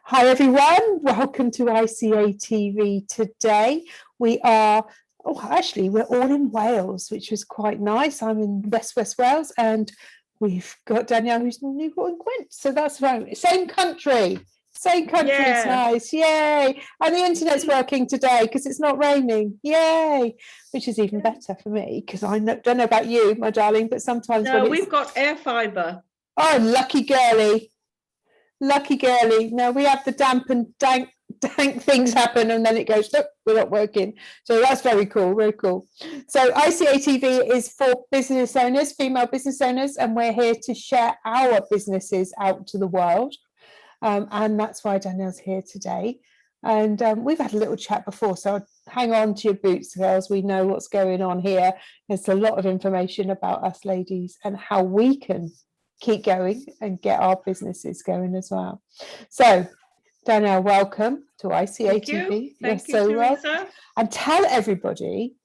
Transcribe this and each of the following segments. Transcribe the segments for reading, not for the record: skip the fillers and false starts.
Hi everyone, welcome to ICA TV today. We're all in Wales, which was quite nice. I'm in West Wales and we've got Danielle who's in Newport Gwent. So that's right, same country, Yeah. It's nice, yay. And the internet's working today because it's not raining, yay, which is even better for me because don't know about you, my darling, but sometimes No, we've got air fibre. Oh, lucky girly. Lucky girly. No, we have the damp and dank things happen and then it goes, look, we're not working. So that's very cool, very cool. So ICA TV is for business owners, female business owners, and we're here to share our businesses out to the world. And that's why Danielle's here today. And we've had a little chat before, so hang on to your boots, girls. We know what's going on here. There's a lot of information about us ladies and how we can keep going and get our businesses going as well. So, Danielle, welcome to ICA TV. Thank you, Teresa. And tell everybody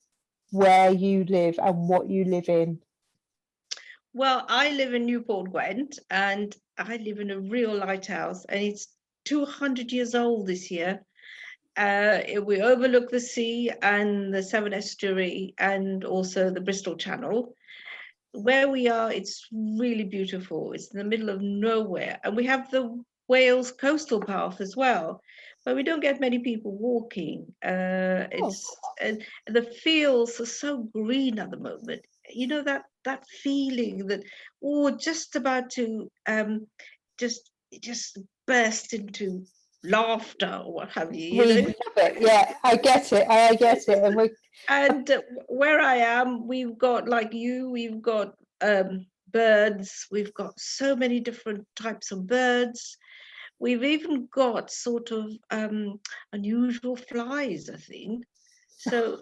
where you live and what you live in. Well, I live in Newport Gwent and I live in a real lighthouse and it's 200 years old this year. We overlook the sea and the Severn Estuary and also the Bristol Channel. Where we are, it's really beautiful. It's in the middle of nowhere. And we have the Wales coastal path as well, but we don't get many people walking. And the fields are so green at the moment. You know, that feeling that, just about to just burst into laughter or what have you. We love it. Yeah, I get it. And where I am, we've got, like you, we've got birds. We've got so many different types of birds. We've even got sort of unusual flies, I think. So,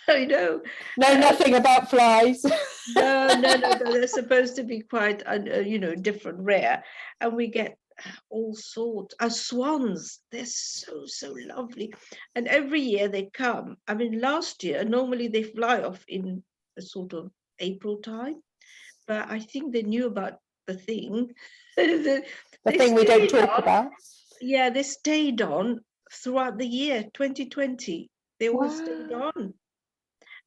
I know. No, nothing about flies. No. They're supposed to be quite, different, rare. And we get all sorts. Swans, they're so lovely. And every year they come. I mean, last year, normally they fly off in a sort of April time. But I think they knew about the thing. The thing we don't talk about. Yeah, they stayed on throughout the year, 2020. They all stayed on.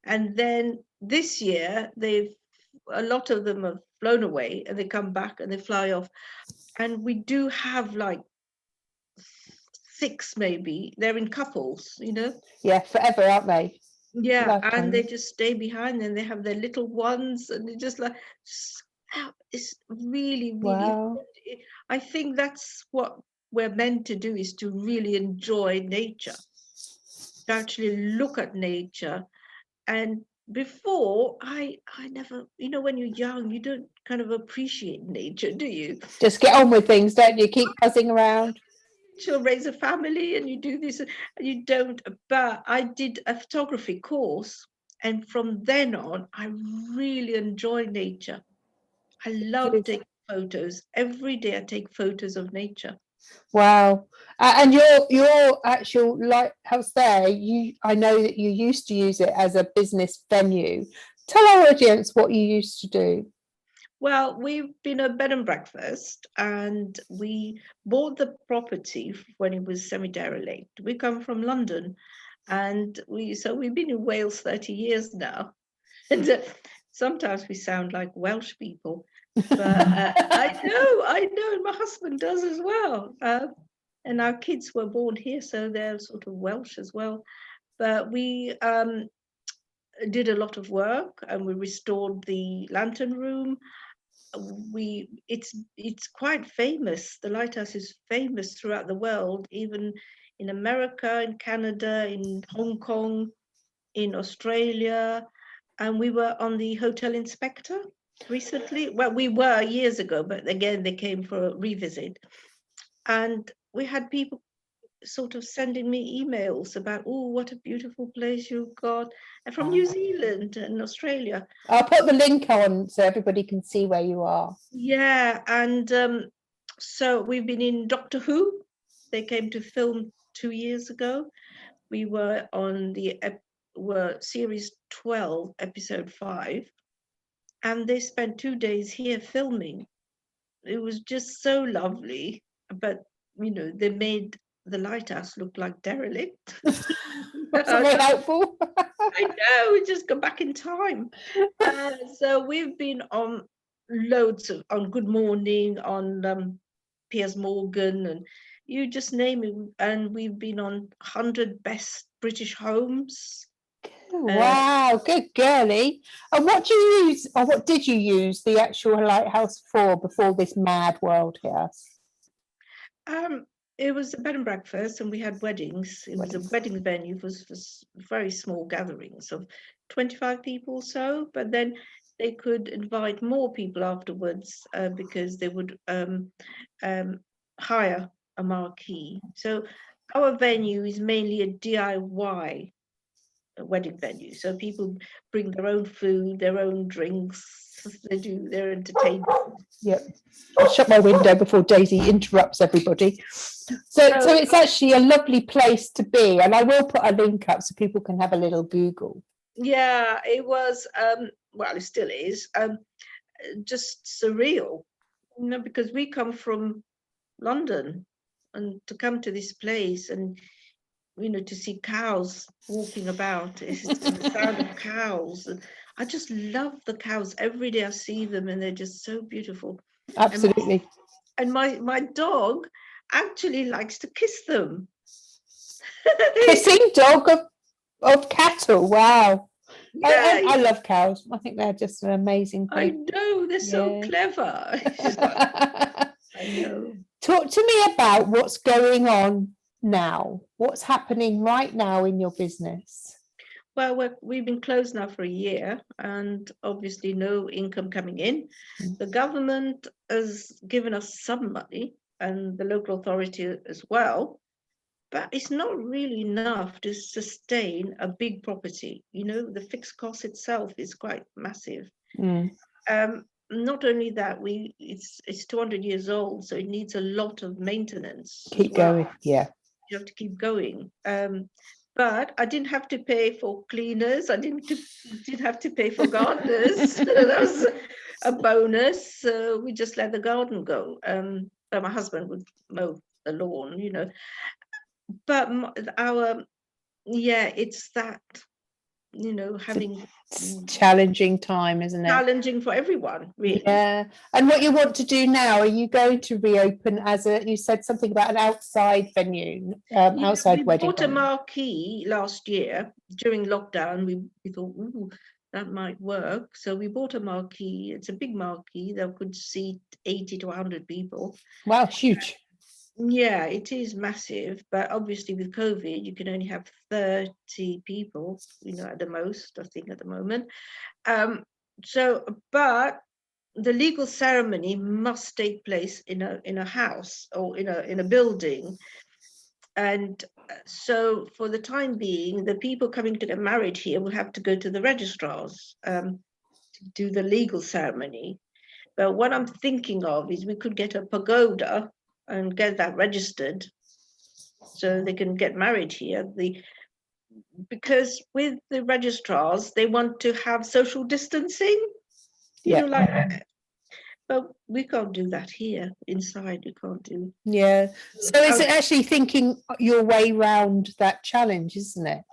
And then this year, a lot of them have flown away and they come back and they fly off. And we do have like 6 maybe. They're in couples, Yeah, forever, aren't they? Yeah, lifetime. And they just stay behind and they have their little ones and they just like, it's really, wow. I think that's what we're meant to do, is to really enjoy nature, to actually look at nature. And before, I never, when you're young, you don't kind of appreciate nature, do you? Just get on with things, don't you? Keep buzzing around. She'll raise a family and you do this and you don't. But I did a photography course, and from then on I really enjoy nature. I love taking photos. Every day I take photos of nature. Wow. And your actual lighthouse there, I know that you used to use it as a business venue. Tell our audience what you used to do. Well, we've been a bed and breakfast and we bought the property when it was semi-derelict. We come from London and we've been in Wales 30 years now. And sometimes we sound like Welsh people, but I know, and my husband does as well. And our kids were born here, so they're sort of Welsh as well. But we did a lot of work and we restored the lantern room. It's quite famous. The lighthouse is famous throughout the world, even in America, in Canada, in Hong Kong, in Australia. And we were on the Hotel Inspector recently. Well, we were years ago, but again, they came for a revisit. And we had people sort of sending me emails about, what a beautiful place you've got, and from New Zealand and Australia. I'll put the link on so everybody can see where you are. Yeah, and so we've been in Doctor Who. They came to film 2 years ago. We were on series 12, episode 5, and they spent 2 days here filming. It was just so lovely, but they made the lighthouse look like derelict. That's very helpful. I know, we just go back in time. So we've been on on Good Morning, on Piers Morgan, and you just name it. And we've been on 100 Best British Homes. Wow, good girly. And what do you use, or what did you use the actual lighthouse for before this mad world hit us? It was a bed and breakfast, and we had weddings. It was a wedding venue for very small gatherings of 25 people or so, but then they could invite more people afterwards because they would hire a marquee. So our venue is mainly a DIY wedding venue. So people bring their own food, their own drinks, they do their entertainment. Yep. I'll shut my window before Daisy interrupts everybody. So it's actually a lovely place to be, and I will put a link up so people can have a little Google. Yeah, it was, well, it still is, just surreal, because we come from London, and to come to this place and, to see cows walking about, it's the sound of cows. And I just love the cows. Every day I see them and they're just so beautiful. Absolutely. And my dog actually likes to kiss them. Kissing dog of cattle. Wow. Yeah, I love cows. I think they're just an amazing thing. I know, they're so clever. I know. Talk to me about what's going on now. What's happening right now in your business? Well, we've been closed now for a year, and obviously no income coming in. The government has given us some money, and the local authority as well, but it's not really enough to sustain a big property. The fixed cost itself is quite massive. Not only that, it's 200 years old, so it needs a lot of maintenance. Keep going. Yeah. You have to keep going. But I didn't have to pay for cleaners. I didn't have to pay for gardeners. That was a bonus. We just let the garden go. But my husband would mow the lawn, But it's that, having challenging time, isn't it? Challenging for everyone, really. Yeah. And what you want to do now, are you going to reopen you said something about an outside venue, outside wedding? We bought a marquee last year during lockdown. We thought, ooh, that might work. So we bought a marquee. It's a big marquee that could seat 80 to 100 people. Wow, huge. Yeah, it is massive, but obviously with COVID, you can only have 30 people, at the most, I think, at the moment. But the legal ceremony must take place in a house or in a building, and so for the time being, the people coming to get married here will have to go to the registrars to do the legal ceremony. But what I'm thinking of is we could get a pagoda and get that registered so they can get married here. Because with the registrars, they want to have social distancing, but we can't do that here inside. We can't do. Yeah. So is it actually thinking your way round that challenge, isn't it?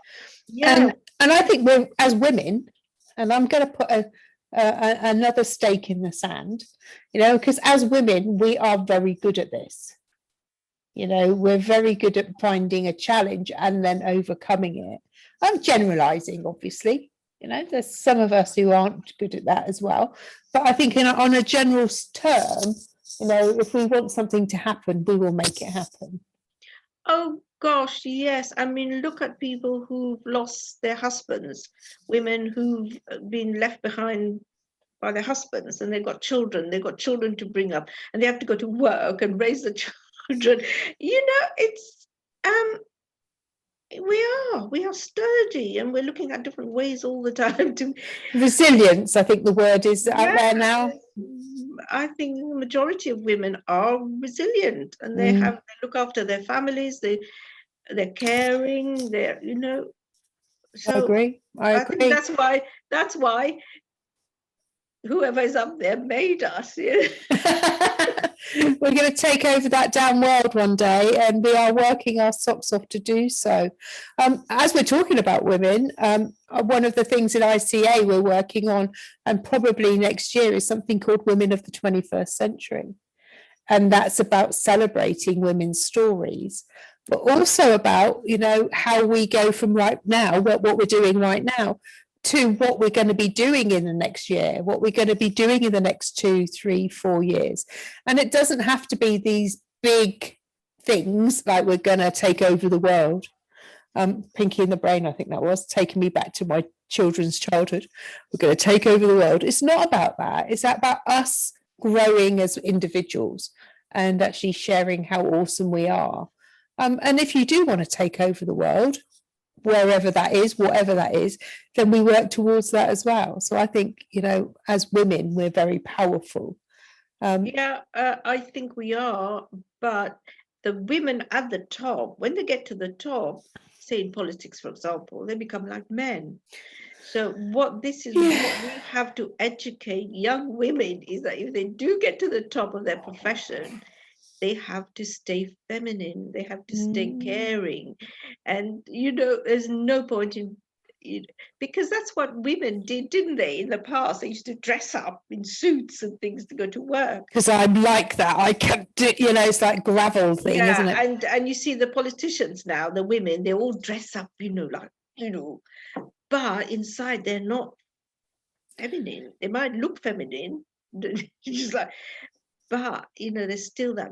Yeah. And I think we're, as women, and I'm going to put another stake in the sand, because as women, we are very good at this. We're very good at finding a challenge and then overcoming it. I'm generalizing, obviously. There's some of us who aren't good at that as well. But I think on a general term, if we want something to happen, we will make it happen. Oh, gosh, yes. I mean, look at people who've lost their husbands, women who've been left behind by their husbands, and they've got children to bring up, and they have to go to work and raise the children. It's we are sturdy, and we're looking at different ways all the time to resilience. I think the word is out there now. I think the majority of women are resilient, and they look after their families. They're caring. So I agree. I think that's why whoever is up there made us. Yeah. We're going to take over that damn world one day, and we are working our socks off to do so. As we're talking about women, one of the things in ICA we're working on, and probably next year, is something called Women of the 21st Century. And that's about celebrating women's stories, but also about, how we go from right now, what we're doing right now, to what we're going to be doing in the next year, what we're going to be doing in the next 2, 3, 4 years. And it doesn't have to be these big things like we're going to take over the world. Pinky in the Brain, I think that was, taking me back to my children's childhood. We're going to take over the world. It's not about that. It's about us growing as individuals and actually sharing how awesome we are. And if you do want to take over the world, wherever that is, whatever that is, then we work towards that as well. So I think, as women, we're very powerful. I think we are, but the women at the top, when they get to the top, say in politics, for example, they become like men. So what we have to educate young women is that if they do get to the top of their profession, they have to stay feminine, they have to stay caring. And, there's no point in, because that's what women did, didn't they, in the past? They used to dress up in suits and things to go to work. Because I'm like that. I kept it, it's like gravel thing, isn't it? And you see the politicians now, the women, they all dress up, but inside they're not feminine. They might look feminine, just like, but there's still that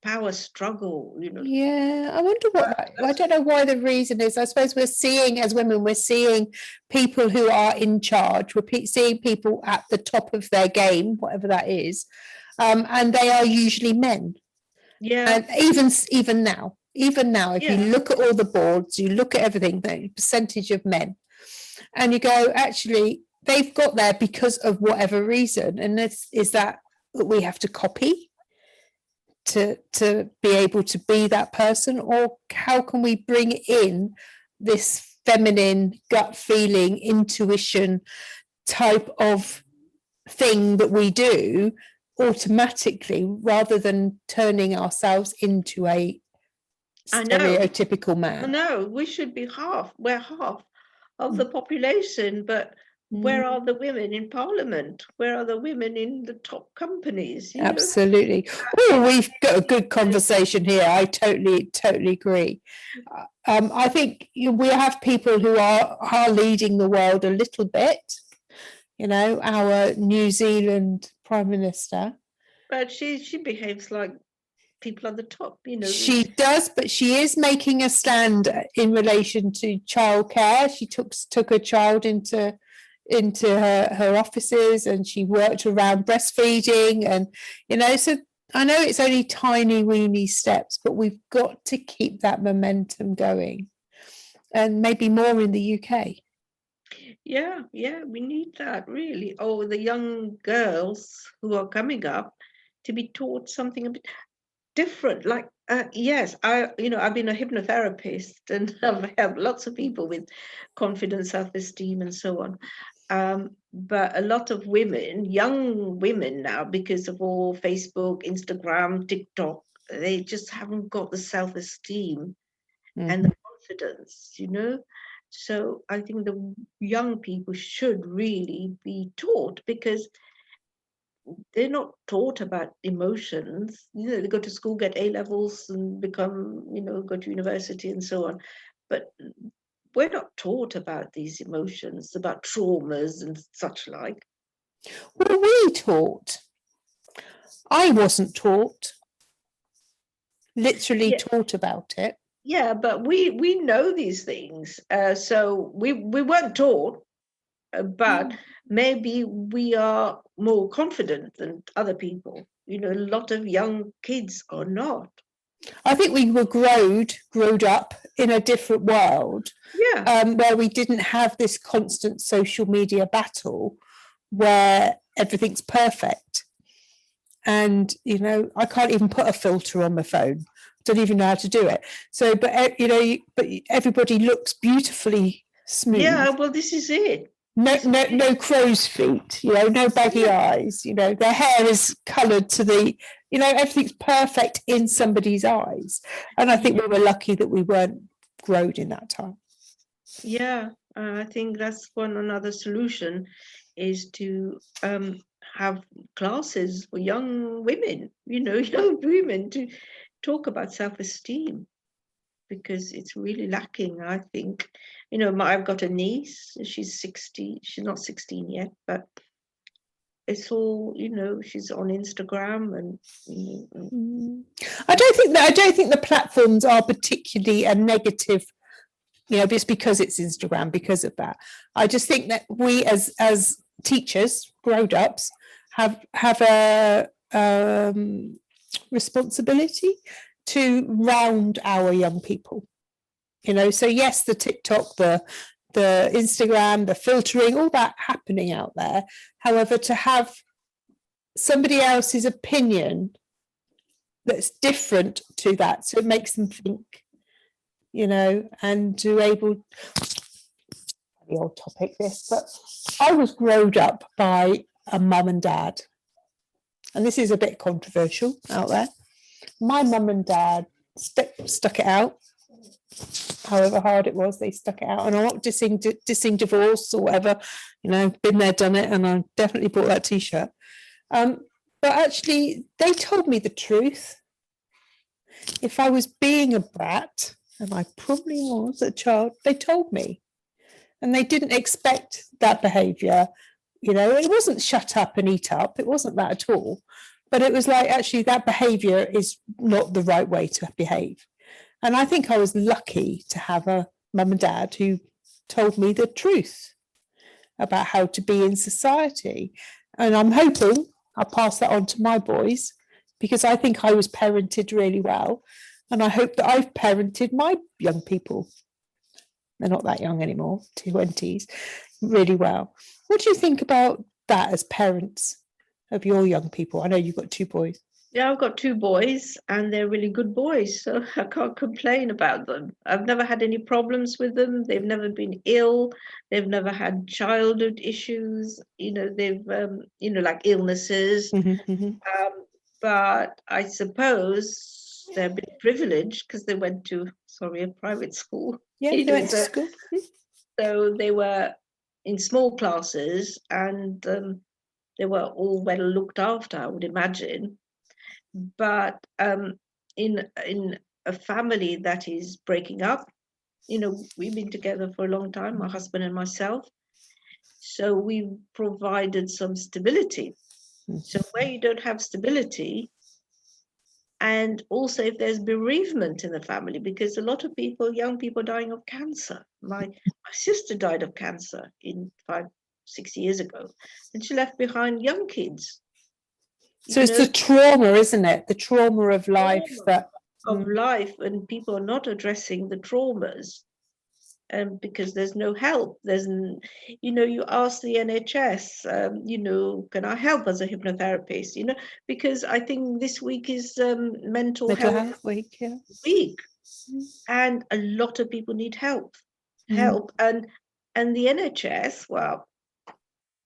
power struggle. Yeah, I wonder I don't know why the reason is. I suppose we're seeing, as women, we're seeing people who are in charge. We're seeing people at the top of their game, whatever that is, and they are usually men. Yeah, and even now, if you look at all the boards, you look at everything, the percentage of men, and you go, actually, they've got there because of whatever reason, and this is that we have to copy to be able to be that person, or how can we bring in this feminine gut feeling, intuition type of thing that we do automatically, rather than turning ourselves into a stereotypical man. No, we should be we're half of the population, but where are the women in parliament? Where are the women in the top companies? Absolutely. Oh, we've got a good conversation here. I totally agree. I think we have people who are leading the world a little bit. Our New Zealand Prime Minister. But she behaves like people at the top, She does, but she is making a stand in relation to childcare. She took her child into her offices, and she worked around breastfeeding, and so I know it's only tiny weeny steps, but we've got to keep that momentum going, and maybe more in the UK. Yeah, we need that, really. Oh, the young girls who are coming up to be taught something a bit different. Like, yes, I've been a hypnotherapist, and I've helped lots of people with confidence, self-esteem, and so on. But a lot of women, young women now, because of all Facebook, Instagram, TikTok, they just haven't got the self-esteem and the confidence, So I think the young people should really be taught, because they're not taught about emotions. They go to school, get A levels, and become, go to university and so on. But we're not taught about these emotions, about traumas and such like. Well, we taught. I wasn't taught. Literally taught about it. Yeah, but we know these things. So we weren't taught, but maybe we are more confident than other people. A lot of young kids are not. I think we were growed up in a different world, where we didn't have this constant social media battle where everything's perfect. And, I can't even put a filter on my phone. I don't even know how to do it. So, but, but everybody looks beautifully smooth. Yeah, well, this is it. no crow's feet, no baggy eyes, their hair is coloured to the, everything's perfect in somebody's eyes. And I think we were lucky that we weren't growed in that time. Yeah, I think that's another solution is to have classes for young women, young women to talk about self-esteem, because it's really lacking, I think. I've got a niece, she's 60, she's not 16 yet, but it's all, she's on Instagram and I don't think the platforms are particularly a negative, just because it's Instagram, because of that. I just think that we as teachers, grown-ups, have a responsibility to round our young people. So yes, the TikTok, the Instagram, the filtering, all that happening out there. However, to have somebody else's opinion that's different to that, so it makes them think, and to able, the old topic this, but I was grown up by a mum and dad, and this is a bit controversial out there. My mum and dad stuck it out. However hard it was, they stuck it out. And I'm not dissing divorce or whatever, been there, done it, and I definitely bought that T-shirt. But actually, they told me the truth. If I was being a brat, and I probably was a child, they told me. And they didn't expect that behaviour. It wasn't shut up and eat up. It wasn't that at all. But it was like, actually, that behaviour is not the right way to behave. And I think I was lucky to have a mum and dad who told me the truth about how to be in society. And I'm hoping I'll pass that on to my boys, because I think I was parented really well. And I hope that I've parented my young people. They're not that young anymore, 20s, really well. What do you think about that as parents of your young people? I know you've got 2 boys. Yeah, I've got 2 boys and they're really good boys, so I can't complain about them. I've never had any problems with them. They've never been ill. They've never had childhood issues. They've, like illnesses. But I suppose they're a bit privileged because they went to, a private school. Yeah, they went to school. So they were in small classes and they were all well looked after, I would imagine. But in a family that is breaking up, we've been together for a long time, my husband and myself, so we provided some stability. So where you don't have stability, and also if there's bereavement in the family, because a lot of young people dying of cancer. My sister died of cancer 5-6 years ago, and she left behind young kids. So it's the trauma, isn't it? The trauma of life life, and people are not addressing the traumas, because there's no help. You ask the NHS, can I help as a hypnotherapist? Because I think this week is mental health week, and a lot of people need help, and the NHS. Well,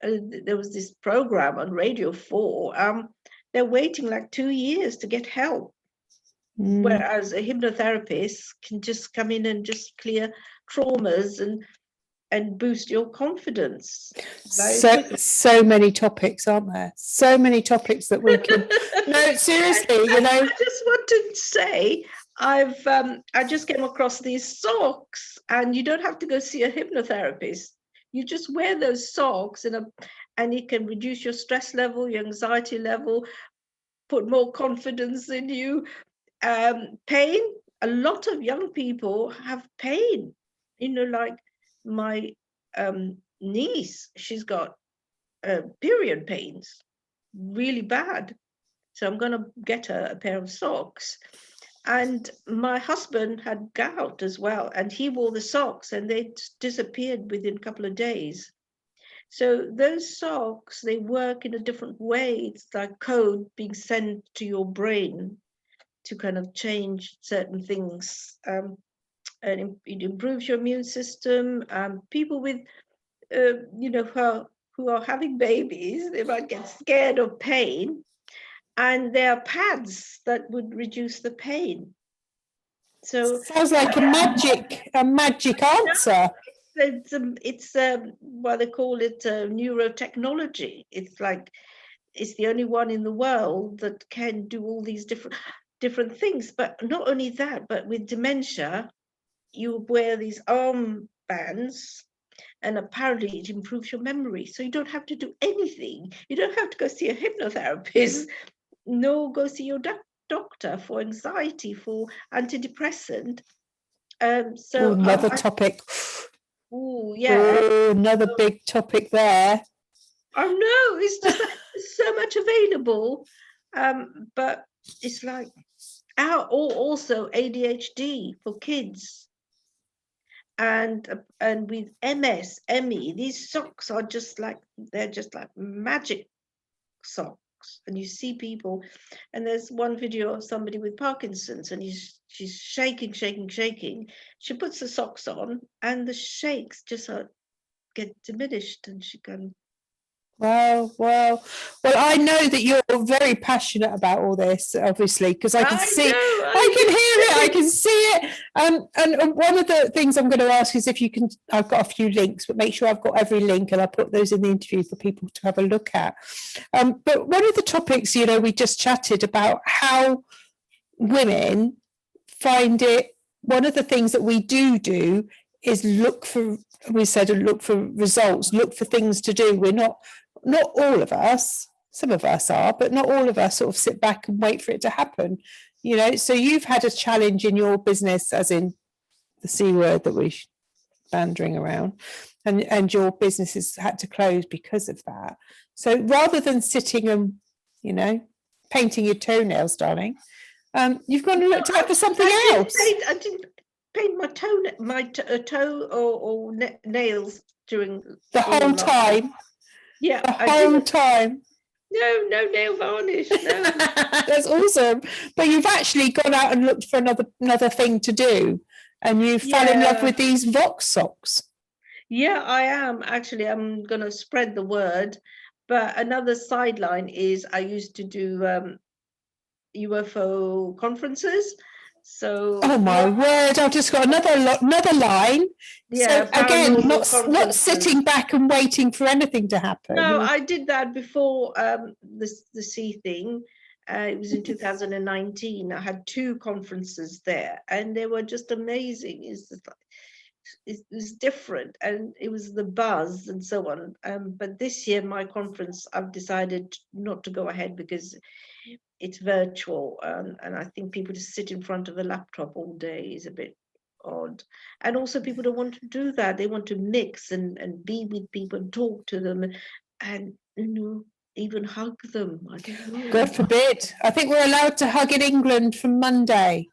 there was this program on Radio 4. They're waiting like 2 years to get help. Whereas a hypnotherapist can just come in and just clear traumas and boost your confidence. So many topics, aren't there? So many topics that we can. No, seriously, I just want to say, I just came across these socks, and you don't have to go see a hypnotherapist. You just wear those socks, and it can reduce your stress level, your anxiety level, put more confidence in you. Pain, a lot of young people have pain, like my niece, she's got period pains, really bad. So I'm going to get her a pair of socks. And my husband had gout as well, and he wore the socks and they disappeared within a couple of days. So those socks, they work in a different way. It's like code being sent to your brain to kind of change certain things, and it improves your immune system. People with who are having babies, they might get scared of pain, and there are pads that would reduce the pain. So sounds like a magic answer. it's what they call it, neurotechnology. It's like it's the only one in the world that can do all these different things. But not only that, but with dementia, you wear these arm bands, and apparently it improves your memory. So you don't have to do anything. You don't have to go see a hypnotherapist, no, go see your doctor for anxiety, for antidepressant. So another topic. Oh yeah, another big topic there. I know, it's just there's so much available, but it's like also ADHD for kids, and with MS, ME, these socks are they're just like magic socks. And you see people, and there's one video of somebody with Parkinson's, and she's shaking. She puts the socks on, and the shakes just get diminished, and she can. Well, I know that you're very passionate about all this, obviously, because I can see, I can hear it, I can see it. And one of the things I'm going to ask is if you can, I've got a few links, but make sure I've got every link, and I'll put those in the interview for people to have a look at. But one of the topics, we just chatted about how women find it. One of the things that we do is look for results, look for things to do. We're not all of us, some of us are, but not all of us sort of sit back and wait for it to happen. So you've had a challenge in your business, as in the C word that we're bandering around, and your business has had to close because of that. So rather than sitting and, painting your toenails, darling, you've gone and looked out for something else. I didn't paint my toe or nails during the whole time. Yeah, the whole time. No nail varnish. No. That's awesome. But you've actually gone out and looked for another thing to do, and you fell in love with these Vox socks. Yeah, I am actually. I'm going to spread the word. But another sideline is I used to do UFO conferences. So oh my word, I've just got another line. Yeah, so again, not sitting back and waiting for anything to happen. No, I did that before the C thing. It was in 2019. I had 2 conferences there, and they were just amazing. It was different, and it was the buzz and so on. But this year, my conference, I've decided not to go ahead because it's virtual, and I think people just sit in front of a laptop all day is a bit odd. And also people don't want to do that. They want to mix and be with people and talk to them and even hug them. I don't know. God forbid. I think we're allowed to hug in England from Monday.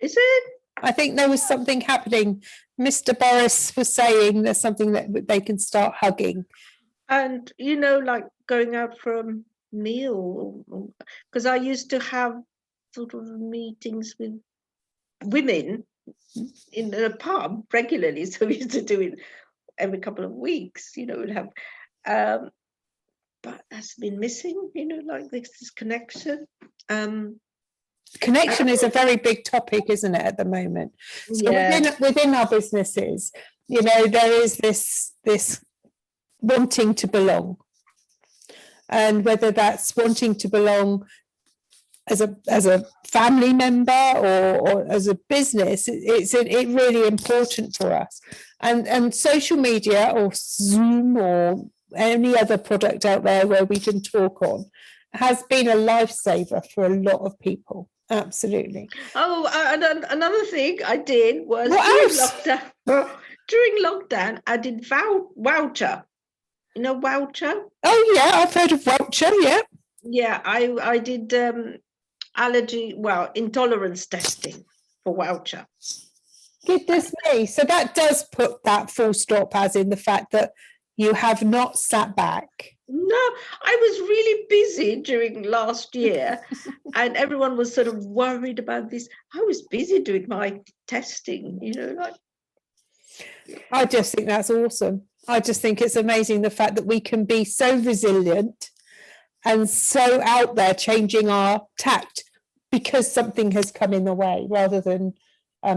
Is it? I think there was something happening. Mr. Boris was saying there's something that they can start hugging. And like going out for a meal, because I used to have sort of meetings with women in a pub regularly, so we used to do it every couple of weeks. We'd have, but that's been missing. Like this connection. Connection is a very big topic, isn't it, at the moment? So within our businesses, there is this wanting to belong, and whether that's wanting to belong as a family member or as a business, it's really important for us. And social media or Zoom or any other product out there where we can talk on has been a lifesaver for a lot of people. Absolutely. Oh, and another thing I did was during lockdown, I did voucher. Voucher? Oh yeah, I've heard of voucher. Yeah, I did intolerance testing for voucher. Goodness me. So that does put that full stop, as in the fact that you have not sat back. No, I was really busy during last year and everyone was sort of worried about this. I was busy doing my testing, I just think that's awesome. I just think it's amazing the fact that we can be so resilient and so out there changing our tact because something has come in the way, rather than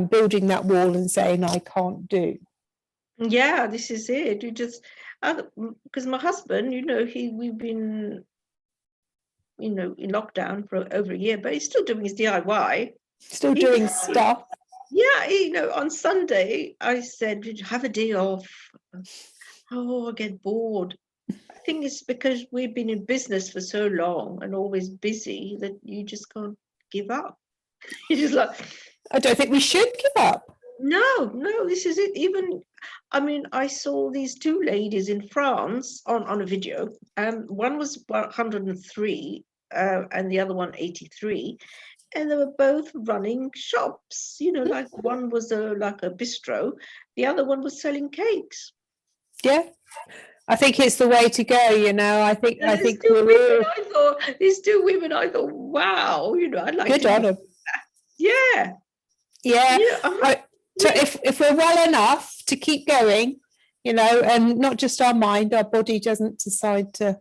building that wall and saying, I can't do. Yeah, this is it. You just, because my husband, we've been, in lockdown for over a year, but he's still doing his DIY. Still doing stuff. Yeah, on Sunday, I said, "Did you have a day off?" Oh, I get bored. I think it's because we've been in business for so long and always busy that you just can't give up. You're just like, I don't think we should give up. no, this is it. Even, I saw these two ladies in France on a video. One was 103, and the other one 83. And they were both running shops, like one was like a bistro, the other one was selling cakes. Yeah, I think it's the way to go. I think these two women, I thought, wow, I'd like good to on them. Yeah. So if we're well enough to keep going, and not just our mind, our body doesn't decide to,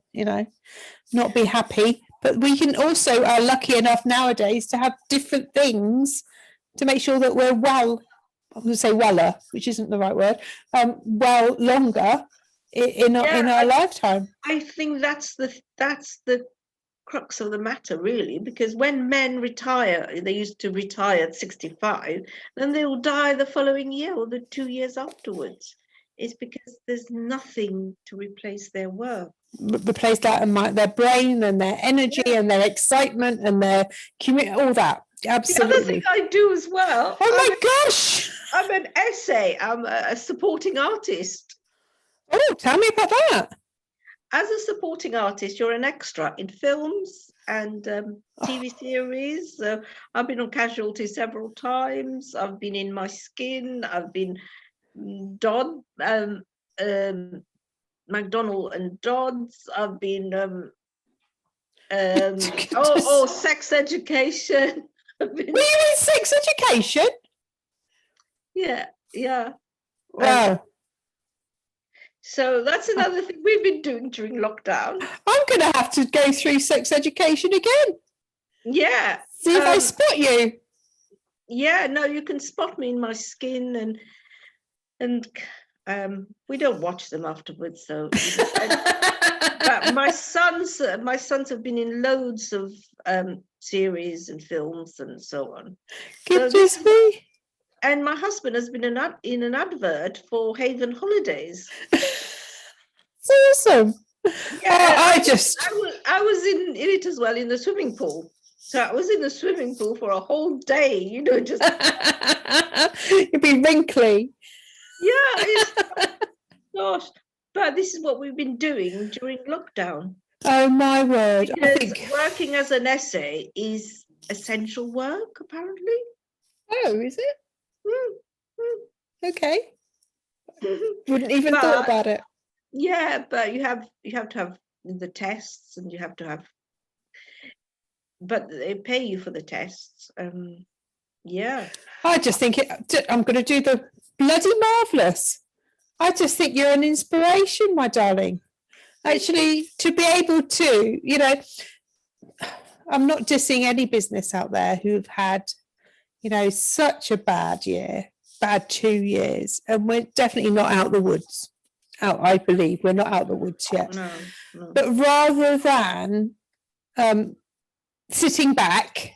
not be happy. But we can also are lucky enough nowadays to have different things to make sure that we're well. I'm going to say weller, which isn't the right word. Well, longer in our lifetime. I think that's the crux of the matter, really, because when men retire, they used to retire at 65, then they will die the following year or the 2 years afterwards. It's because there's nothing to replace their work. Replace that and their brain and their energy and their excitement and their all that. Absolutely. The other thing I do as well. Oh my gosh! I'm an essay. I'm a supporting artist. Oh, tell me about that. As a supporting artist, you're an extra in films and TV series. I've been on Casualty several times. I've been in My Skin. I've been Dodd. McDonald and Dodds. I've been Sex Education. Were you in Sex Education? Yeah. Wow. So that's another thing we've been doing during lockdown. I'm going to have to go through Sex Education again. Yeah. See if I spot you. Yeah, no, you can spot me in My Skin and we don't watch them afterwards, so but my sons have been in loads of series and films and so on. Goodness me. And my husband has been in an advert for Haven Holidays. It's awesome. Yeah, I was in it as well, in the swimming pool. So I was in the swimming pool for a whole day, just you'd be wrinkly. Yeah, gosh, but this is what we've been doing during lockdown. Oh my word! Because I think working as an essay is essential work, apparently. Oh, is it? Okay. Wouldn't even thought about it. Yeah, but you have to have the tests, and you have to have. But they pay you for the tests. Yeah. I just think I'm going to do the bloody marvellous. I just think you're an inspiration, my darling. Actually, to be able to, I'm not dissing any business out there who've had, such a bad 2 years, and we're definitely not out the woods. I believe we're not out the woods yet. No. But rather than sitting back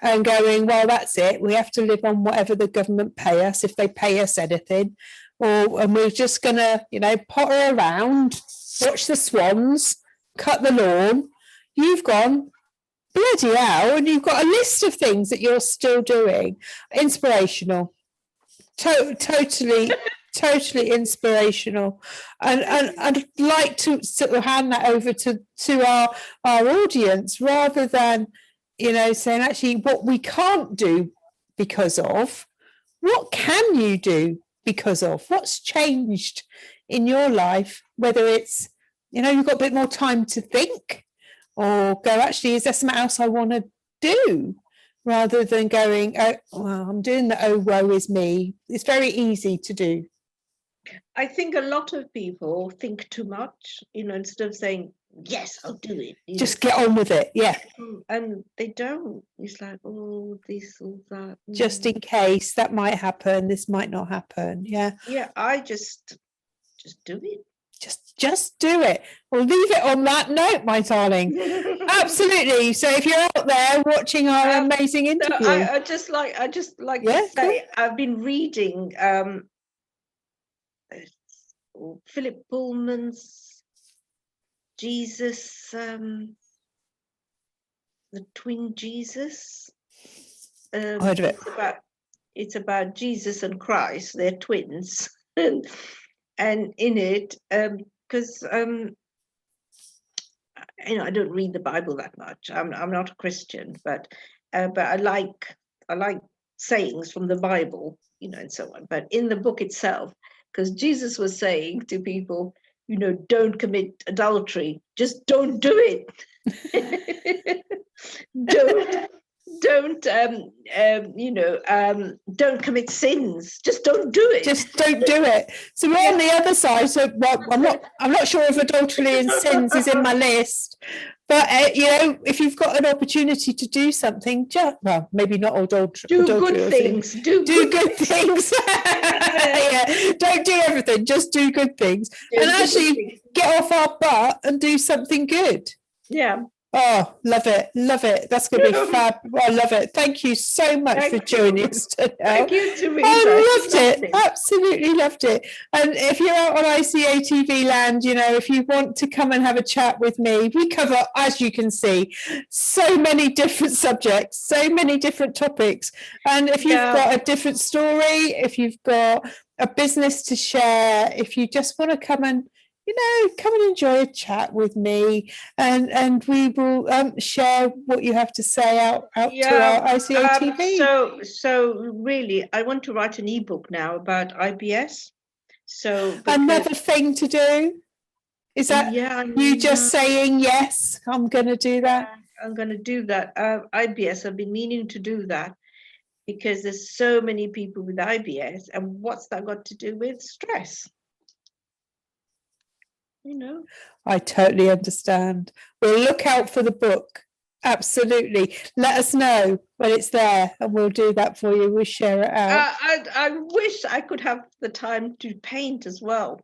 and going, well, that's it, we have to live on whatever the government pay us, if they pay us anything, and we're just going to, potter around, watch the swans, cut the lawn. You've gone, bloody hell, and you've got a list of things that you're still doing. Inspirational. Totally inspirational. And I'd like to sort of hand that over to our audience, rather than, saying actually what we can't do because of, what can you do because of? What's changed in your life? Whether it's, you've got a bit more time to think, or go, actually, is there something else I want to do? Rather than going, oh, well, I'm doing the, oh, woe is me. It's very easy to do. I think a lot of people think too much, instead of saying, yes, I'll do it. Just get on with it. Yeah. And they don't. It's like, oh, this or that. Just in case that might happen. This might not happen. Yeah. Yeah, I just do it. Just do it. We'll leave it on that note, my darling. Absolutely. So if you're out there watching our amazing interview, so I just like to say, I've been reading Philip Pullman's Jesus, the twin Jesus. Heard of it. It's about Jesus and Christ. They're twins. And in it, because I don't read the Bible that much. I'm not a Christian, but I like sayings from the Bible, and so on. But in the book itself, because Jesus was saying to people, don't commit adultery, just don't do it. Don't commit sins, just don't do it. Just don't do it. So we're on the other side. So I'm not sure if adultery and sins is in my list, but if you've got an opportunity to do something, maybe not adultery. Do good things. Do good things. Yeah, don't do everything. Just do good things, and actually get off our butt and do something good. Yeah. Oh, love it. That's going to be fab. I love it. Thank you so much for joining us today. Thank you, Teresa. I loved it. Absolutely loved it. And if you're out on ICA TV land, if you want to come and have a chat with me, we cover, as you can see, so many different subjects, so many different topics. And if you've got a different story, if you've got a business to share, if you just want to come and enjoy a chat with me, and we will share what you have to say out to our ICA TV. So really, I want to write an ebook now about IBS. So another thing to do is that you just saying yes, I'm going to do that. I'm going to do that. IBS. I've been meaning to do that because there's so many people with IBS, and what's that got to do with stress? I totally understand. We'll look out for the book. Absolutely. Let us know when it's there and we'll do that for you. We'll share it out. I wish I could have the time to paint as well.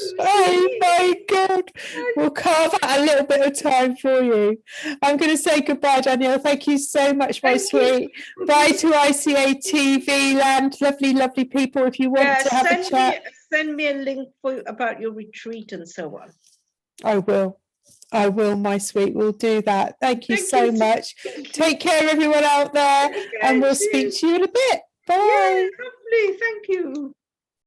Oh my God. We'll carve out a little bit of time for you. I'm going to say goodbye, Danielle. Thank you so much, my sweet. Bye to ICA TV land. Lovely, lovely people. If you want to have a chat. Send me a link about your retreat and so on. I will, my sweet. We'll do that. Thank you so much. Take care, everyone out there. And we'll speak to you in a bit.